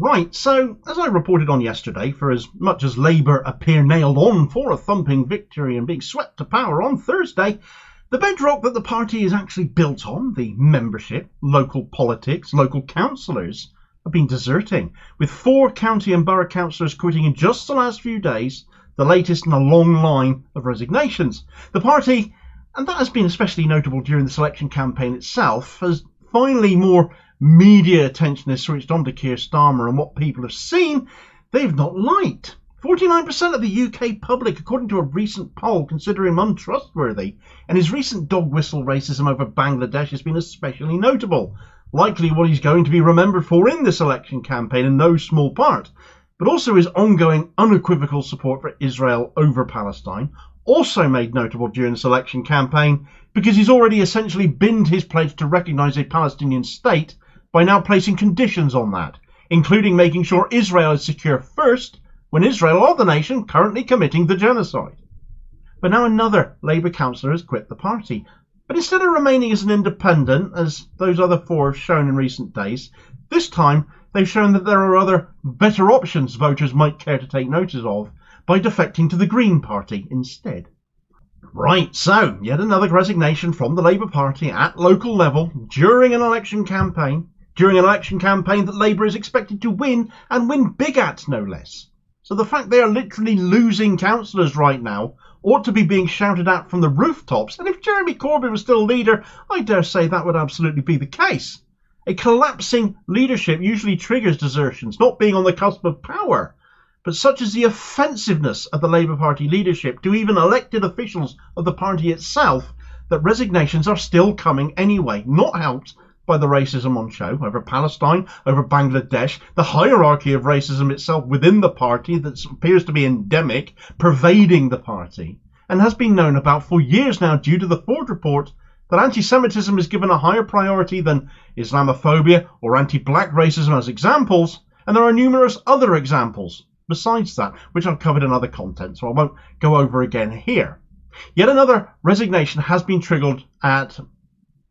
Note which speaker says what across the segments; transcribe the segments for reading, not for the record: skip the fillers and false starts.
Speaker 1: Right, so as I reported on yesterday, for as much as Labour appear nailed on for a thumping victory and being swept to power on Thursday, the bedrock that the party is actually built on, the membership, local politics, local councillors, have been deserting, with 4 county and borough councillors quitting in just the last few days, the latest in a long line of resignations. The party, and that has been especially notable during the election campaign itself, has finally more media attention is switched on to Keir Starmer, and what people have seen, they've not liked. 49% of the UK public, according to a recent poll, consider him untrustworthy, and his recent dog whistle racism over Bangladesh has been especially notable. Likely what he's going to be remembered for in this election campaign in no small part, but also his ongoing unequivocal support for Israel over Palestine, also made notable during this election campaign because he's already essentially binned his pledge to recognise a Palestinian state by now placing conditions on that, including making sure Israel is secure first when Israel are the nation currently committing the genocide. But now another Labour councillor has quit the party. But instead of remaining as an independent, as those other 4 have shown in recent days, this time they've shown that there are other better options voters might care to take notice of by defecting to the Green Party instead. Right, so yet another resignation from the Labour Party at local level during an election campaign that Labour is expected to win, and win big at, no less. So the fact they are literally losing councillors right now ought to be being shouted at from the rooftops, and if Jeremy Corbyn was still leader, I dare say that would absolutely be the case. A collapsing leadership usually triggers desertions, not being on the cusp of power. But such is the offensiveness of the Labour Party leadership to even elected officials of the party itself that resignations are still coming anyway, not helped by the racism on show over Palestine, over Bangladesh, the hierarchy of racism itself within the party that appears to be endemic, pervading the party, and has been known about for years now due to the Ford report that anti-Semitism is given a higher priority than Islamophobia or anti-black racism as examples, and there are numerous other examples besides that, which I've covered in other content, so I won't go over again here. Yet another resignation has been triggered at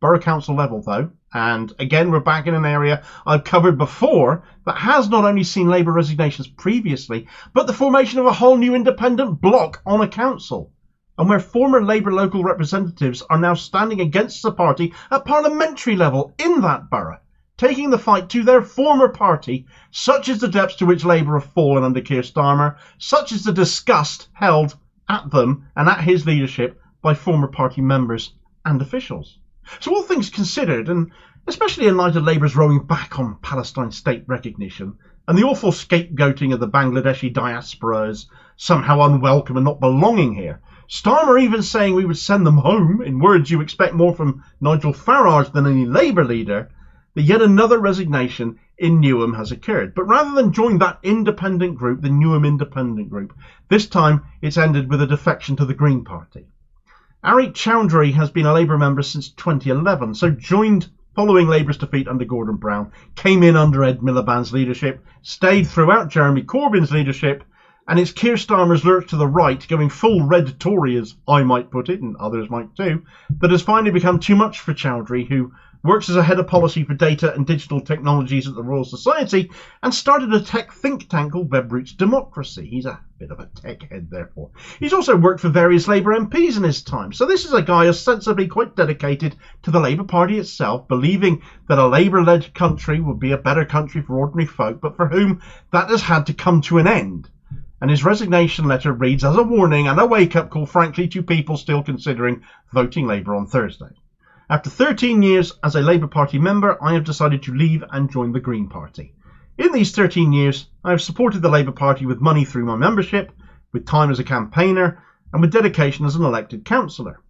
Speaker 1: Borough Council level though, and again we're back in an area I've covered before that has not only seen Labour resignations previously, but the formation of a whole new independent bloc on a council, and where former Labour local representatives are now standing against the party at parliamentary level in that borough, taking the fight to their former party. Such is the depths to which Labour have fallen under Keir Starmer, such is the disgust held at them and at his leadership by former party members and officials. So all things considered, and especially in light of Labour's rowing back on Palestine state recognition, and the awful scapegoating of the Bangladeshi diaspora as somehow unwelcome and not belonging here, Starmer even saying we would send them home, in words you expect more from Nigel Farage than any Labour leader, that yet another resignation in Newham has occurred. But rather than join that independent group, the Newham Independent Group, this time it's ended with a defection to the Green Party. Ari Chowdhury has been a Labour member since 2011, so joined following Labour's defeat under Gordon Brown, came in under Ed Miliband's leadership, stayed throughout Jeremy Corbyn's leadership, and it's Keir Starmer's lurch to the right, going full red Tory as I might put it, and others might too, that has finally become too much for Chowdhury, who works as a head of policy for data and digital technologies at the Royal Society, and started a tech think tank called Web Roots Democracy. He's a bit of a tech head, therefore. He's also worked for various Labour MPs in his time, so this is a guy ostensibly quite dedicated to the Labour Party itself, believing that a Labour-led country would be a better country for ordinary folk, but for whom that has had to come to an end. And his resignation letter reads as a warning and a wake-up call, frankly, to people still considering voting Labour on Thursday. After 13 years as a Labour Party member, I have decided to leave and join the Green Party. In these 13 years, I have supported the Labour Party with money through my membership, with time as a campaigner, and with dedication as an elected councillor.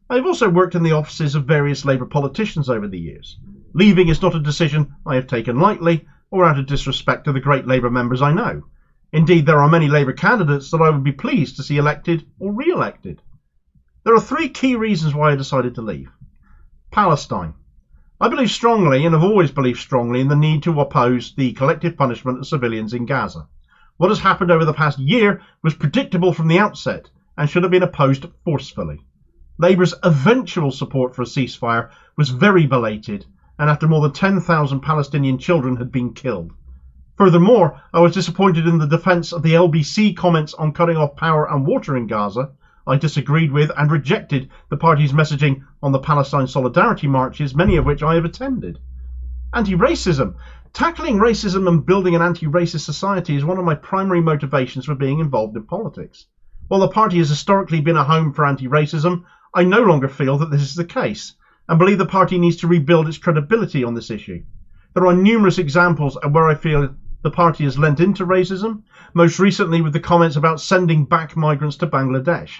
Speaker 1: I have also worked in the offices of various Labour politicians over the years. Leaving is not a decision I have taken lightly, or out of disrespect to the great Labour members I know. Indeed, there are many Labour candidates that I would be pleased to see elected or re-elected. There are 3 key reasons why I decided to leave. Palestine. I believe strongly, and have always believed strongly, in the need to oppose the collective punishment of civilians in Gaza. What has happened over the past year was predictable from the outset and should have been opposed forcefully. Labour's eventual support for a ceasefire was very belated, and after more than 10,000 Palestinian children had been killed. Furthermore, I was disappointed in the defence of the LBC comments on cutting off power and water in Gaza. I disagreed with and rejected the party's messaging on the Palestine solidarity marches, many of which I have attended. Anti-racism. Tackling racism and building an anti-racist society is one of my primary motivations for being involved in politics. While the party has historically been a home for anti-racism, I no longer feel that this is the case, and believe the party needs to rebuild its credibility on this issue. There are numerous examples of where I feel the party has lent into racism, most recently with the comments about sending back migrants to Bangladesh.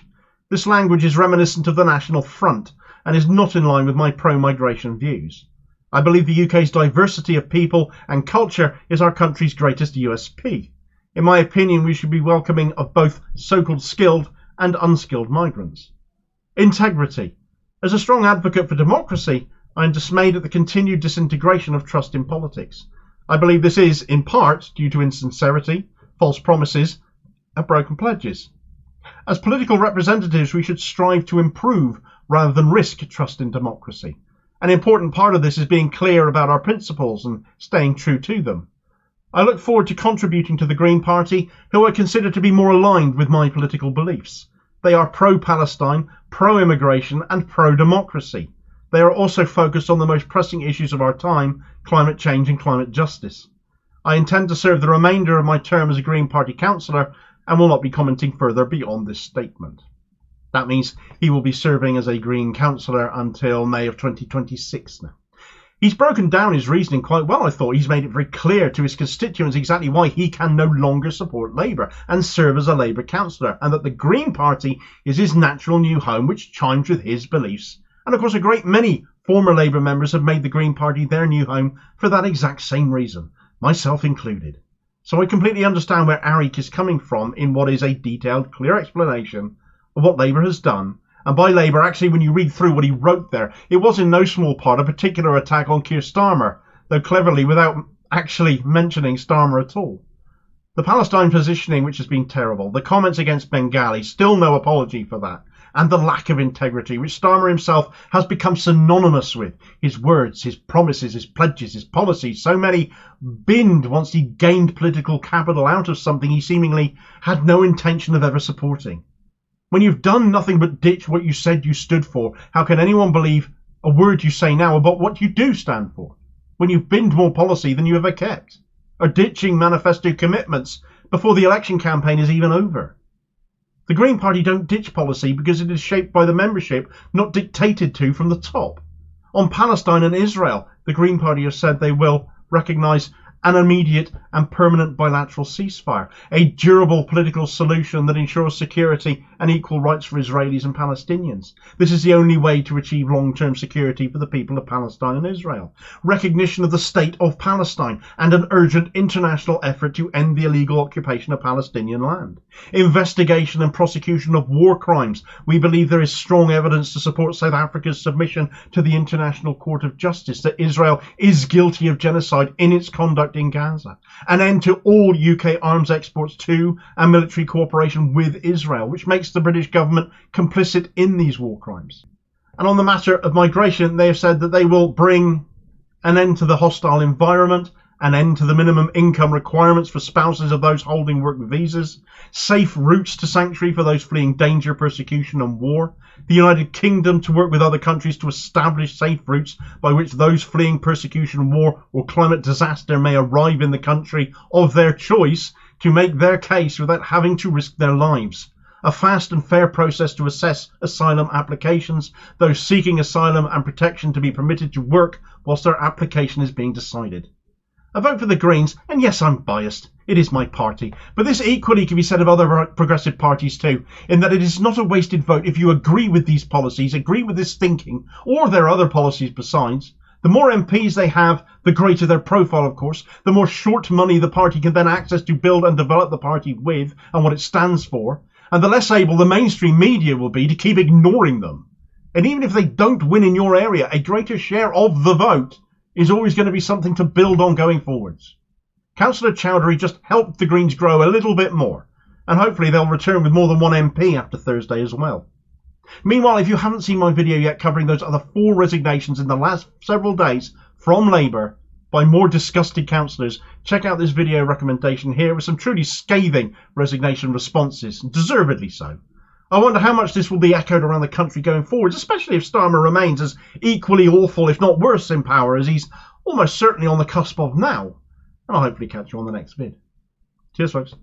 Speaker 1: This language is reminiscent of the National Front and is not in line with my pro-migration views. I believe the UK's diversity of people and culture is our country's greatest USP. In my opinion, we should be welcoming of both so-called skilled and unskilled migrants. Integrity. As a strong advocate for democracy, I am dismayed at the continued disintegration of trust in politics. I believe this is, in part, due to insincerity, false promises, and broken pledges. As political representatives, we should strive to improve rather than risk trust in democracy. An important part of this is being clear about our principles and staying true to them. I look forward to contributing to the Green Party, who I consider to be more aligned with my political beliefs. They are pro-Palestine, pro-immigration and pro-democracy. They are also focused on the most pressing issues of our time, climate change and climate justice. I intend to serve the remainder of my term as a Green Party councillor and will not be commenting further beyond this statement. That means he will be serving as a Green councillor until May of 2026 now. He's broken down his reasoning quite well, I thought. He's made it very clear to his constituents exactly why he can no longer support Labour and serve as a Labour councillor, and that the Green Party is his natural new home, which chimes with his beliefs. And of course a great many former Labour members have made the Green Party their new home for that exact same reason, myself included. So I completely understand where Arik is coming from in what is a detailed, clear explanation of what Labour has done. And by Labour, actually, when you read through what he wrote there, it was in no small part a particular attack on Keir Starmer, though cleverly without actually mentioning Starmer at all. The Palestine positioning, which has been terrible, the comments against Bengali, still no apology for that, and the lack of integrity, which Starmer himself has become synonymous with. His words, his promises, his pledges, his policies, so many binned once he gained political capital out of something he seemingly had no intention of ever supporting. When you've done nothing but ditch what you said you stood for, how can anyone believe a word you say now about what you do stand for? When you've binned more policy than you ever kept, or ditching manifesto commitments before the election campaign is even over. The Green Party don't ditch policy because it is shaped by the membership, not dictated to from the top. On Palestine and Israel, the Green Party has said they will recognise an immediate and permanent bilateral ceasefire, a durable political solution that ensures security and equal rights for Israelis and Palestinians. This is the only way to achieve long-term security for the people of Palestine and Israel. Recognition of the state of Palestine and an urgent international effort to end the illegal occupation of Palestinian land. Investigation and prosecution of war crimes. We believe there is strong evidence to support South Africa's submission to the International Court of Justice that Israel is guilty of genocide in its conduct in Gaza. An end to all UK arms exports to and military cooperation with Israel, which makes the British government complicit in these war crimes. And on the matter of migration, they have said that they will bring an end to the hostile environment, an end to the minimum income requirements for spouses of those holding work visas, safe routes to sanctuary for those fleeing danger, persecution and war, the United Kingdom to work with other countries to establish safe routes by which those fleeing persecution, war or climate disaster may arrive in the country of their choice to make their case without having to risk their lives. A fast and fair process to assess asylum applications, those seeking asylum and protection to be permitted to work whilst their application is being decided. I vote for the Greens, and yes, I'm biased. It is my party. But this equally can be said of other progressive parties too, in that it is not a wasted vote if you agree with these policies, agree with this thinking, or their other policies besides. The more MPs they have, the greater their profile, of course, the more short money the party can then access to build and develop the party with and what it stands for, and the less able the mainstream media will be to keep ignoring them. And even if they don't win in your area, a greater share of the vote is always going to be something to build on going forwards. Councillor Chowdhury just helped the Greens grow a little bit more, and hopefully they'll return with more than one MP after Thursday as well. Meanwhile, if you haven't seen my video yet covering those other 4 resignations in the last several days from Labour, by more disgusted councillors, check out this video recommendation here with some truly scathing resignation responses, deservedly so. I wonder how much this will be echoed around the country going forwards, especially if Starmer remains as equally awful, if not worse, in power as he's almost certainly on the cusp of now. And I'll hopefully catch you on the next vid. Cheers, folks.